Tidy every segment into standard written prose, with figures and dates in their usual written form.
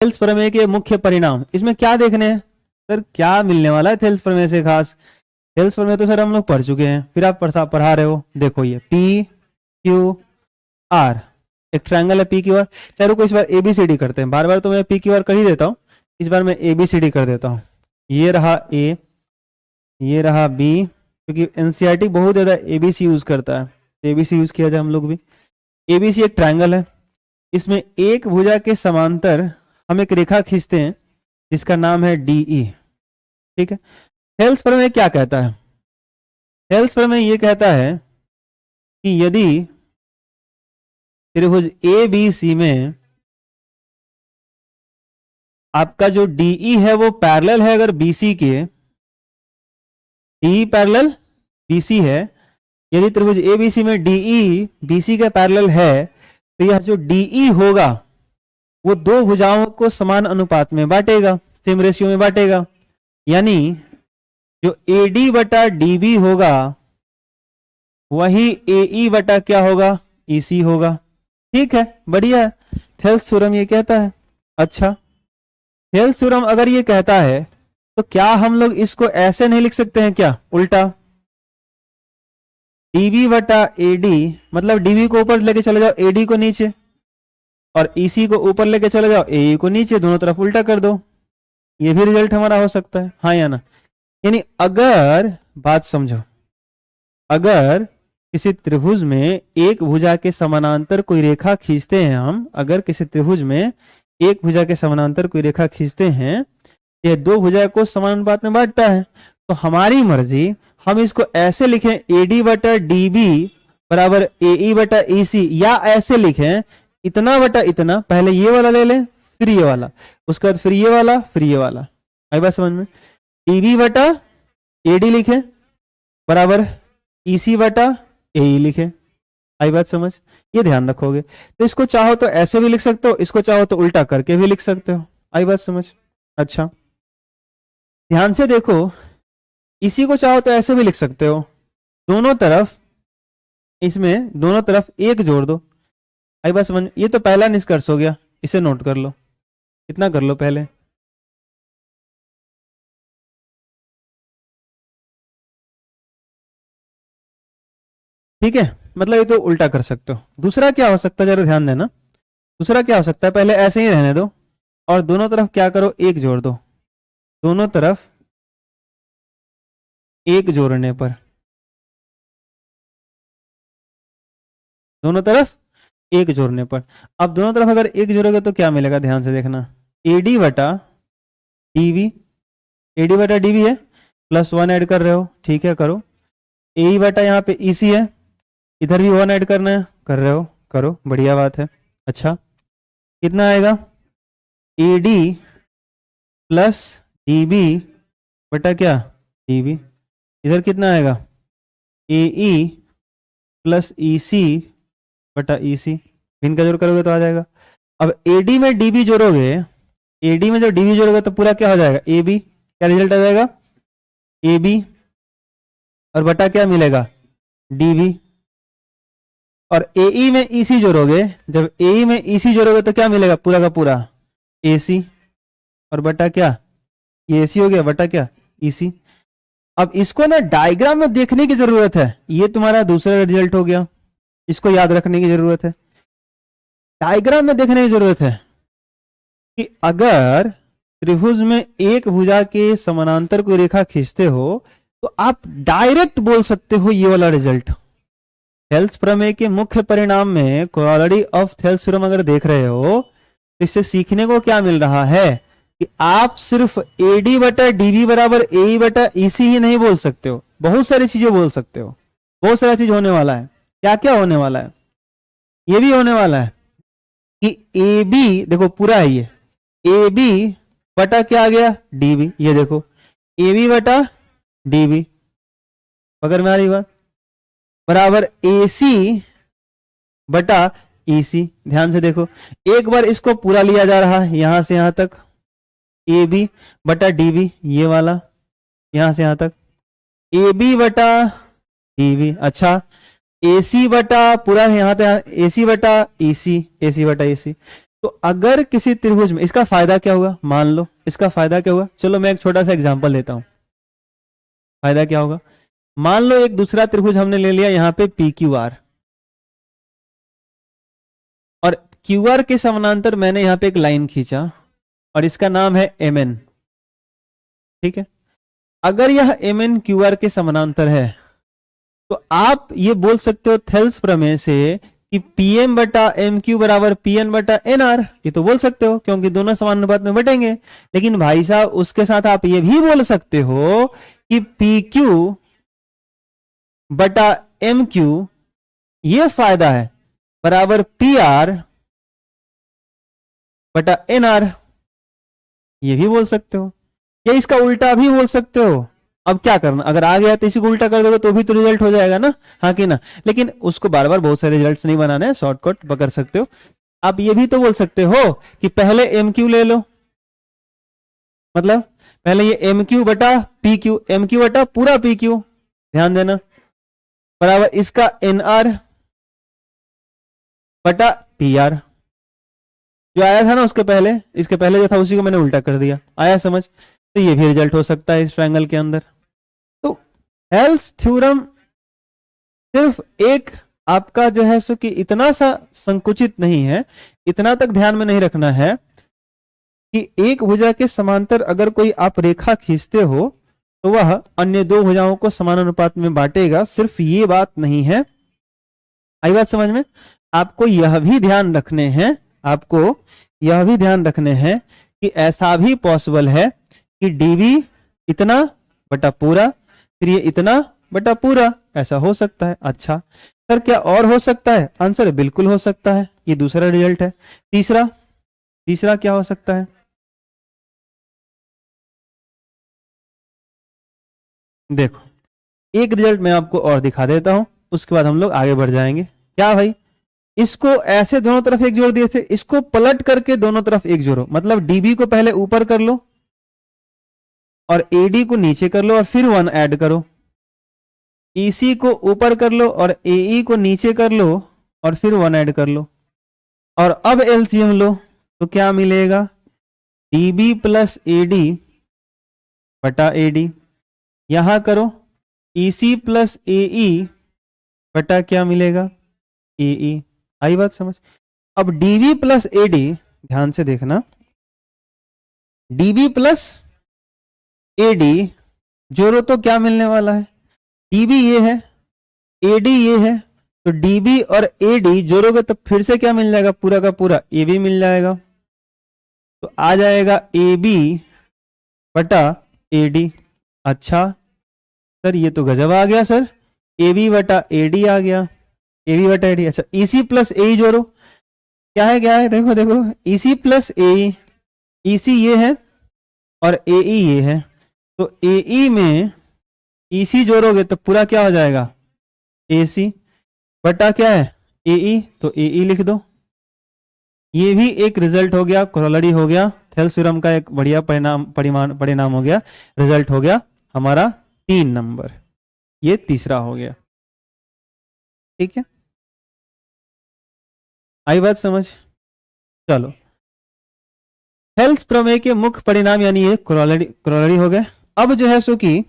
Thales प्रमेय के मुख्य परिणाम, इसमें क्या देखने हैं सर, क्या मिलने वाला है थेल्स प्रमेय से खास। थेल्स प्रमेय तो सर हम लोग पढ़ चुके हैं, फिर आप पढ़ा रहे हो। देखो ये पी क्यू आर, एक ट्रायंगल है पी क्यू आर। चलो को इस बार एबीसीडी करते हैं, बार बार तो मैं पी क्यू आर कर ही देता हूँ, इस बार मैं एबीसीडी कर देता हूँ। ये रहा ए, ये रहा बी, क्योंकि एनसीईआरटी बहुत ज्यादा एबीसी यूज करता है, एबीसी यूज किया जाए हम लोग भी। एबीसी एक ट्रायंगल है, इसमें एक भुजा के समांतर हम एक रेखा खींचते हैं जिसका नाम है डीई। ठीक है, थेल्स प्रमेय क्या कहता है? थेल्स प्रमेय ये कहता है कि यदि त्रिभुज ए बी सी में आपका जो डीई है वो पैरेलल है अगर बीसी के, डीई पैरेलल बीसी है, यदि त्रिभुज ए बी सी में डीई बीसी के पैरेलल है तो यह जो डीई होगा वो दो भुजाओं को समान अनुपात में बांटेगा, सेम रेशियो में बांटेगा। यानी जो एडी बटा डीबी होगा वही एई बटा क्या होगा, ईसी होगा। ठीक है, बढ़िया है, थेल्स थ्योरम ये कहता है। अच्छा, थेल्स थ्योरम अगर ये कहता है तो क्या हम लोग इसको ऐसे नहीं लिख सकते हैं क्या, उल्टा? डीबी बटा एडी, मतलब डीबी को ऊपर लेके चले जाओ, एडी को नीचे, और ईसी को ऊपर लेके चले जाओ, एई को नीचे, दोनों तरफ उल्टा कर दो। ये भी रिजल्ट हमारा हो सकता है, हाँ या ना? यानी अगर, बात समझो, अगर किसी त्रिभुज में एक भुजा के समानांतर कोई रेखा खींचते हैं हम, अगर किसी त्रिभुज में एक भुजा के समानांतर कोई रेखा खींचते हैं, यह दो भुजा को समान अनुपात में बांटता है, तो हमारी मर्जी हम इसको ऐसे लिखें एडी बटा डीबी बराबर एई बटा ईसी, या ऐसे लिखें इतना बटा इतना, पहले ये वाला ले लें फिर ये वाला, उसके बाद फिर ये वाला फिर ये वाला। आई बात समझ में? डीबी बटा एडी लिखे बराबर ईसी बटा एई लिखे। आई बात समझ? ये ध्यान रखोगे। तो इसको चाहो तो ऐसे भी लिख सकते हो, इसको चाहो तो उल्टा करके भी लिख सकते हो। आई बात समझ? अच्छा, ध्यान से देखो, इसी को चाहो तो ऐसे भी लिख सकते हो, दोनों तरफ, इसमें दोनों तरफ एक जोड़ दो। आई बात समझ? ये तो पहला निष्कर्ष हो गया, इसे नोट कर लो, इतना कर लो पहले। ठीक है, मतलब ये तो उल्टा कर सकते हो। दूसरा क्या हो सकता है, जरा ध्यान देना, दूसरा क्या हो सकता है, पहले ऐसे ही रहने दो और दोनों तरफ क्या करो, एक जोड़ दो। दोनों तरफ एक जोड़ने पर, दोनों तरफ एक जोड़ने पर, अब दोनों तरफ अगर एक जोड़ोगे तो क्या मिलेगा, ध्यान से देखना, एडी बटा डीवी, एडी बटा डीवी है, प्लस वन ऐड कर रहे हो, ठीक है करो। ए बटा यहाँ पे ईसी है, इधर भी वन ऐड करना है, कर रहे हो, करो, बढ़िया बात है। अच्छा, कितना आएगा, एडी प्लस डीबी बटा क्या, डीबी, इधर कितना आएगा, एई प्लस ईसी बटा ईसी, इनका जोड़ करोगे तो आ जाएगा। अब एडी में डीबी जोड़ोगे, एडी में जब डीबी जोड़ोगे तो पूरा क्या हो जाएगा, ए बी, क्या रिजल्ट आ जाएगा, ए बी, और बटा क्या मिलेगा, डीबी। और एई में ईसी जोड़ोगे, जब एई में ईसी जोड़ोगे तो क्या मिलेगा, पूरा का पूरा एसी, और बटा क्या, ये एसी हो गया, बटा क्या, ईसी। अब इसको ना डायग्राम में देखने की जरूरत है, ये तुम्हारा दूसरा रिजल्ट हो गया, इसको याद रखने की जरूरत है, डायग्राम में देखने की जरूरत है कि अगर त्रिभुज में एक भुजा के समानांतर कोई रेखा खींचते हो तो आप डायरेक्ट बोल सकते हो ये वाला रिजल्ट। थेल्स प्रमेय के मुख्य परिणाम में कोरोलरी ऑफ थेल्स थ्योरम अगर देख रहे हो तो इससे सीखने को क्या मिल रहा है कि आप सिर्फ एडी बटा डीबी बराबर ए बटा ईसी ही नहीं बोल सकते हो, बहुत सारी चीजें बोल सकते हो, बहुत सारा चीज होने वाला है। क्या क्या होने वाला है, ये भी होने वाला है कि ए बी, देखो पूरा है ये, ए बी बटा क्या आ गया, डीबी, ये देखो ए बी बटा डीबी, पकड़ में आ रही बात, बराबर एसी बटा ईसी। ध्यान से देखो, एक बार इसको पूरा लिया जा रहा है यहां से यहां तक, ए बी बटा डीबी, ये वाला यहां से यहां तक, ए बी बटा डीबी। अच्छा, एसी बटा पूरा है यहां तक, एसी बटा ईसी, एसी बटा ईसी, तो अगर किसी त्रिभुज में, इसका फायदा क्या हुआ, मान लो इसका फायदा क्या हुआ, चलो मैं एक छोटा सा एग्जांपल देता हूं। फायदा क्या होगा, मान लो एक दूसरा त्रिभुज हमने ले लिया यहां पे पी क्यू आर, और क्यू आर के समानांतर मैंने यहां पे एक लाइन खींचा और इसका नाम है एम एन। ठीक है, अगर यह एम एन क्यू आर के समानांतर है तो आप ये बोल सकते हो थेल्स प्रमेय से कि पीएम बटा एम क्यू बराबर पीएन बटा एन आर, ये तो बोल सकते हो क्योंकि दोनों समान अनुपात में बटेंगे। लेकिन भाई साहब उसके साथ आप ये भी बोल सकते हो कि पी क्यू बटा एम क्यू ये फायदा है बराबर पी आर बटा एन आर, ये भी बोल सकते हो, या इसका उल्टा भी बोल सकते हो। अब क्या करना, अगर आ गया तो इसी को उल्टा कर दोगे तो भी तो रिजल्ट हो जाएगा ना, हाँ कि ना। लेकिन उसको बार बार बहुत सारे रिजल्ट्स नहीं बनाने हैं, शॉर्टकट पकड़ सकते हो। आप ये भी तो बोल सकते हो कि पहले एम क्यू ले लो, मतलब पहले ये एम क्यू बटा पी क्यू, एम क्यू बटा पूरा पी क्यू, ध्यान देना, बराबर इसका एन आर बटा पी आर, जो आया था ना उसके पहले, इसके पहले जो था उसी को मैंने उल्टा कर दिया, आया समझ। तो ये भी रिजल्ट हो सकता है इस ट्रायंगल के अंदर। तो हेल्स थ्योरम सिर्फ एक आपका जो है सो कि इतना सा संकुचित नहीं है, इतना तक ध्यान में नहीं रखना है कि एक भुजा के समांतर अगर कोई आप रेखा खींचते हो तो वह अन्य दो भुजाओं को समान अनुपात में बांटेगा, सिर्फ ये बात नहीं है। आई बात समझ में। आपको यह भी ध्यान रखने हैं, आपको यह भी ध्यान रखने हैं कि ऐसा भी पॉसिबल है कि डीवी इतना बटा पूरा, फिर ये इतना बटा पूरा, ऐसा हो सकता है। अच्छा सर क्या और हो सकता है, आंसर बिल्कुल हो सकता है, ये दूसरा रिजल्ट है। तीसरा, तीसरा क्या हो सकता है, देखो एक रिजल्ट मैं आपको और दिखा देता हूं, उसके बाद हम लोग आगे बढ़ जाएंगे। क्या भाई, इसको ऐसे दोनों तरफ एक जोड़ दिए थे, इसको पलट करके दोनों तरफ एक जोड़ो, मतलब डीबी को पहले ऊपर कर लो और एडी को नीचे कर लो और फिर 1 ऐड करो, ईसी को ऊपर कर लो और एई को नीचे कर लो और फिर 1 ऐड कर लो, और अब एलसीएम लो तो क्या मिलेगा, डीबी प्लस एडी बटा एडी, यहां करो ईसी प्लस एई बटा क्या मिलेगा, एई। आई बात समझ। अब डीबी प्लस एडी, ध्यान से देखना, डीबी प्लस एडी जोड़ो तो क्या मिलने वाला है, डीबी ये है, एडी ये है, तो डीबी और एडी जोड़ोगे तो फिर से क्या मिल जाएगा, पूरा का पूरा एबी मिल जाएगा, तो आ जाएगा एबी बटा एडी। अच्छा सर ये तो गजब आ गया सर, एबी बटा एडी आ गया, एबी बटा एडी। अच्छा ईसी प्लस एई जोड़ो, क्या है क्या है, देखो देखो, ईसी प्लस एई, ईसी ये है और एई ये है, तो एई में ईसी जोड़ोगे तो पूरा क्या हो जाएगा, एसी बटा क्या है, एई, तो एई लिख दो। ये भी एक रिजल्ट हो गया, कोरोलरी हो गया, थेल्स थ्योरम का एक बढ़िया परिणाम हो गया, रिजल्ट हो गया हमारा 3 नंबर, ये तीसरा हो गया। ठीक है, आई बात समझ। चलो हेल्स प्रमेय के मुख्य परिणाम यानी ये कोरोलरी हो गए। अब जो है सो कि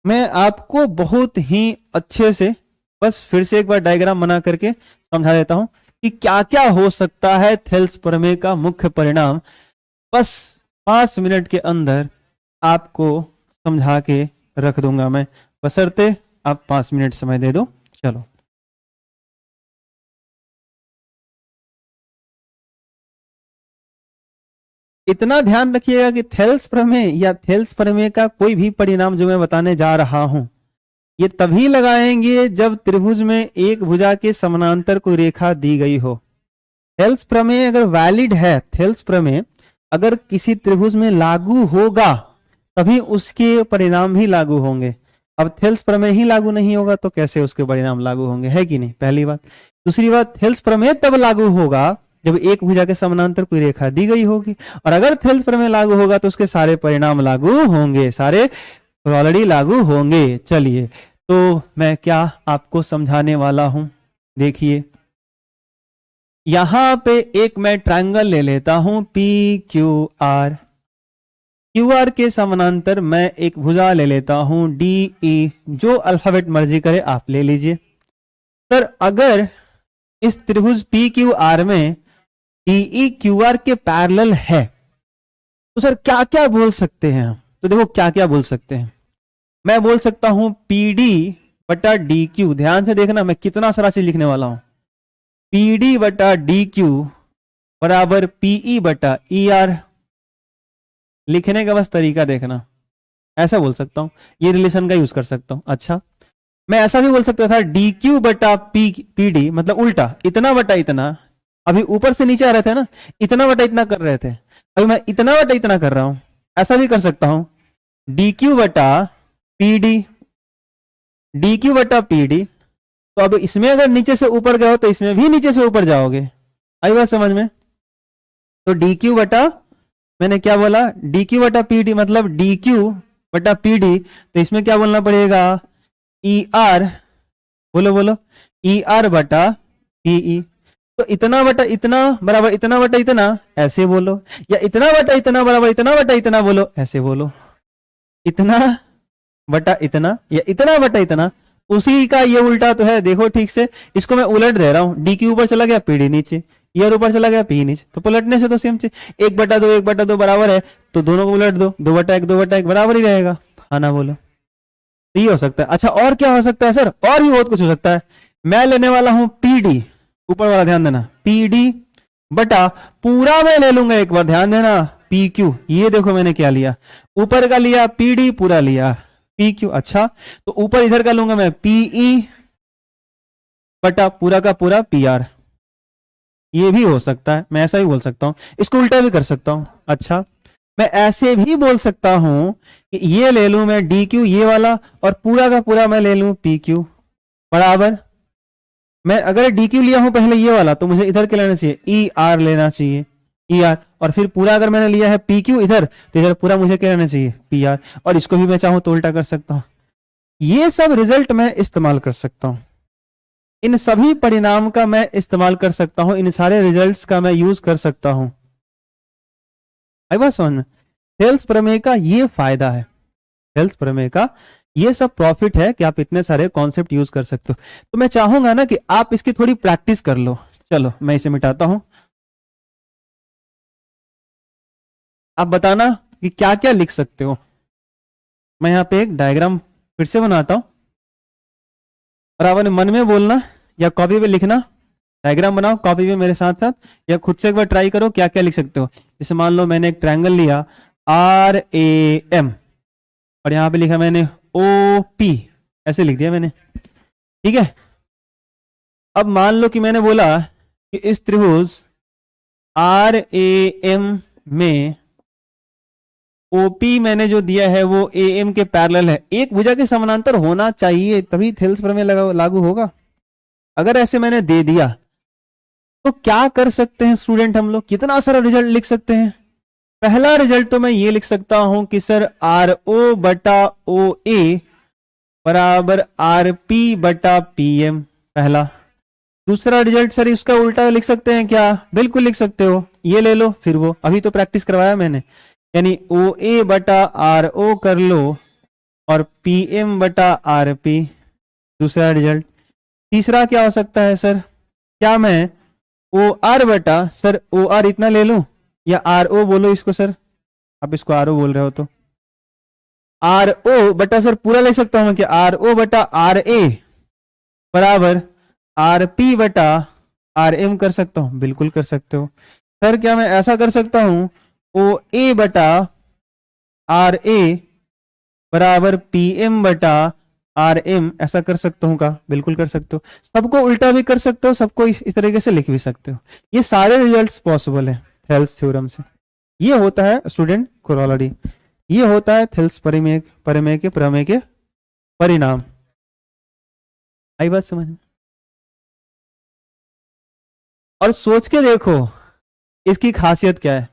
मैं आपको बहुत ही अच्छे से बस फिर से एक बार डायग्राम बना करके समझा देता हूं कि क्या क्या हो सकता है थेल्स प्रमेय का मुख्य परिणाम, बस 5 मिनट के अंदर आपको समझा के रख दूंगा मैं, बशर्ते आप 5 मिनट समय दे दो। चलो इतना ध्यान रखिएगा कि थेल्स प्रमेय या थेल्स प्रमेय का कोई भी परिणाम जो मैं बताने जा रहा हूं ये तभी लगाएंगे जब त्रिभुज में एक भुजा के समानांतर कोई रेखा दी गई हो। थेल्स प्रमेय अगर वैलिड है, थेल्स प्रमेय अगर किसी त्रिभुज में लागू होगा तभी उसके परिणाम भी लागू होंगे। अब थेल्स प्रमेय ही लागू नहीं होगा तो कैसे उसके परिणाम लागू होंगे, है कि नहीं, पहली बात। दूसरी बात, थेल्स प्रमेय तब लागू होगा जब एक भुजा के समानांतर कोई रेखा दी गई होगी, और अगर थेल्स प्रमेय लागू होगा तो उसके सारे परिणाम लागू होंगे, सारे ऑलरेडी लागू होंगे। चलिए तो मैं क्या आपको समझाने वाला हूं, देखिए यहां पे एक मैं ट्रायंगल ले लेता हूं P Q R, Q R के समानांतर मैं एक भुजा ले लेता हूं डी ई, जो अल्फाबेट मर्जी करे आप ले लीजिए। सर अगर इस त्रिभुज पी क्यू आर में डीई क्यू आर के पैरेलल है तो सर क्या क्या बोल सकते हैं हम? तो देखो क्या क्या बोल सकते हैं। मैं बोल सकता हूं पी डी बटा डी क्यू, ध्यान से देखना मैं कितना सारा चीज लिखने वाला हूं। पी डी बटा डी क्यू बराबर पीई बटा ई आर, लिखने का बस तरीका देखना, ऐसा बोल सकता हूं, ये रिलेशन का यूज कर सकता हूं। अच्छा मैं ऐसा भी बोल सकता था डी क्यू बटा पी डी, मतलब उल्टा, इतना बटा इतना, अभी ऊपर से नीचे आ रहे थे ना, इतना बटा इतना कर रहे थे, अभी मैं इतना बटा इतना कर रहा हूं। ऐसा भी कर सकता हूं डी क्यू बटा पी डी, डी क्यू बटा पी डी, तो अब इसमें अगर नीचे से ऊपर गए हो तो इसमें भी नीचे से ऊपर जाओगे। आई बात समझ में? तो डी क्यू बटा, मैंने क्या बोला, डी क्यू बटा पी डी, मतलब डी क्यू बटा पी डी, तो इसमें क्या बोलना पड़ेगा, ई आर, बोलो बोलो, ई आर बटा पीई। तो इतना बटा इतना बराबर इतना बटा इतना, ऐसे बोलो, या इतना बटा इतना बराबर इतना बटा इतना बोलो, ऐसे बोलो। इतना बटा इतना या इतना बटा इतना, उसी का ये उल्टा तो है, देखो ठीक से, इसको मैं उलट दे रहा हूं, डी क्यू ऊपर चला गया पीडी नीचे, ये ऊपर चला गया पी नीचे, तो पलटने से तो सेम चीज, 1/2 बराबर है तो दोनों को उलट दो, 2/1 बराबर ही रहेगा। हाँ ना बोलो, ये हो सकता है। अच्छा और क्या हो सकता है सर? और भी बहुत कुछ हो सकता है। मैं लेने वाला हूं पीडी, ऊपर वाला ध्यान देना, पीडी बटा पूरा मैं ले लूंगा, एक बार ध्यान देना, पी क्यू, ये देखो मैंने क्या लिया, ऊपर का लिया पीडी, पूरा लिया पी क्यू। अच्छा तो ऊपर इधर का लूंगा मैं पीई बटा पूरा का पूरा पी आर, ये भी हो सकता है, मैं ऐसा भी बोल सकता हूं, इसको उल्टा भी कर सकता हूं। अच्छा मैं ऐसे भी बोल सकता हूं कि ये ले लूं मैं डी क्यू ये वाला, और पूरा का पूरा मैं ले लूं पी क्यू बराबर, मैं अगर डी क्यू लिया हूं पहले ये वाला, तो मुझे इधर क्या लेना चाहिए, ई आर लेना चाहिए, ई आर, और फिर पूरा अगर मैंने लिया है पी क्यू इधर, तो इधर पूरा मुझे क्या लेना चाहिए, पी आर, और इसको भी मैं चाहूं तो उल्टा कर सकता हूं। ये सब रिजल्ट मैं इस्तेमाल कर सकता हूं, इन सभी परिणाम का मैं इस्तेमाल कर सकता हूं, इन सारे रिजल्ट्स का मैं यूज कर सकता हूं। आई बात समझ में? थेल्स प्रमेय का ये फायदा है, थेल्स प्रमेय का ये सब प्रॉफिट है कि आप इतने सारे कॉन्सेप्ट यूज कर सकते हो। तो मैं चाहूंगा ना कि आप इसकी थोड़ी प्रैक्टिस कर लो। चलो मैं इसे मिटाता हूं, आप बताना कि क्या क्या लिख सकते हो। मैं यहां पे एक डायग्राम फिर से बनाता हूं, और आपने मन में बोलना या कॉपी पे लिखना, डायग्राम बनाओ कॉपी पे मेरे साथ साथ, या खुद से एक बार ट्राई करो क्या क्या लिख सकते हो। जैसे मान लो मैंने एक ट्रायंगल लिया आर ए एम, और यहां पे लिखा मैंने ओ पी, ऐसे लिख दिया मैंने, ठीक है। अब मान लो कि मैंने बोला कि इस त्रिभुज आर ए एम में ओपी मैंने जो दिया है वो ए एम के पैरेलल है, एक भुजा के समानांतर होना चाहिए, तभी थेल्स प्रमेय लागू होगा। अगर ऐसे मैंने दे दिया तो क्या कर सकते हैं स्टूडेंट हम लोग, कितना सारा रिजल्ट लिख सकते हैं। पहला रिजल्ट तो मैं ये लिख सकता हूं कि सर आर ओ बटा ओ ए बराबर आर पी बटा पी एम, पहला। दूसरा रिजल्ट सर इसका उल्टा लिख सकते हैं क्या? बिल्कुल लिख सकते हो, ये ले लो फिर वो, अभी तो प्रैक्टिस करवाया मैंने, यानी ओ ए बटा आर ओ कर लो और पी एम बटा आर पी, दूसरा रिजल्ट। तीसरा क्या हो सकता है सर, क्या मैं ओ आर बटा, सर ओ आर इतना ले लूं, या आर ओ बोलो इसको सर, आप इसको आर ओ बोल रहे हो तो आर ओ बटा, सर पूरा ले सकता हूं कि आर ओ बटा आर ए बराबर आर पी बटा आर एम कर सकता हूं, बिल्कुल कर सकते हो। सर क्या मैं ऐसा कर सकता हूं ओ ए बटा आर ए बराबर पी एम बटा आर एम, ऐसा कर सकता हूं का? बिल्कुल कर सकते हो। सबको उल्टा भी कर सकते हो, सबको इस तरीके से लिख भी सकते हो। ये सारे रिजल्ट्स पॉसिबल है थेल्स थ्योरम से। ये होता है स्टूडेंट कोरोलरी, ये होता है थेल्स प्रमेय के परिणाम। आई बात समझ में? और सोच के देखो इसकी खासियत क्या है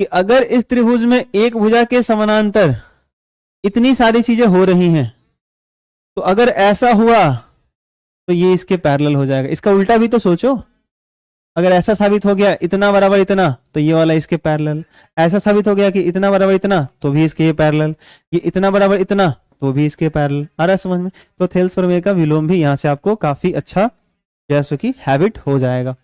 कि अगर इस त्रिभुज में एक भुजा के समानांतर इतनी सारी चीजें हो रही हैं, तो अगर ऐसा हुआ तो ये इसके पैरेलल हो जाएगा। इसका उल्टा भी तो सोचो, अगर ऐसा साबित हो गया इतना बराबर इतना, तो ये वाला इसके पैरेलल। ऐसा साबित हो गया कि इतना बराबर इतना, तो भी इसके ये पैरेलल। ये इतना बराबर इतना, तो भी इसके पैरेलल। आ रहा है समझ में? तो थेल्स प्रमेय का विलोम भी यहाँ से आपको काफी अच्छा जैसे कि हैबिट हो जाएगा।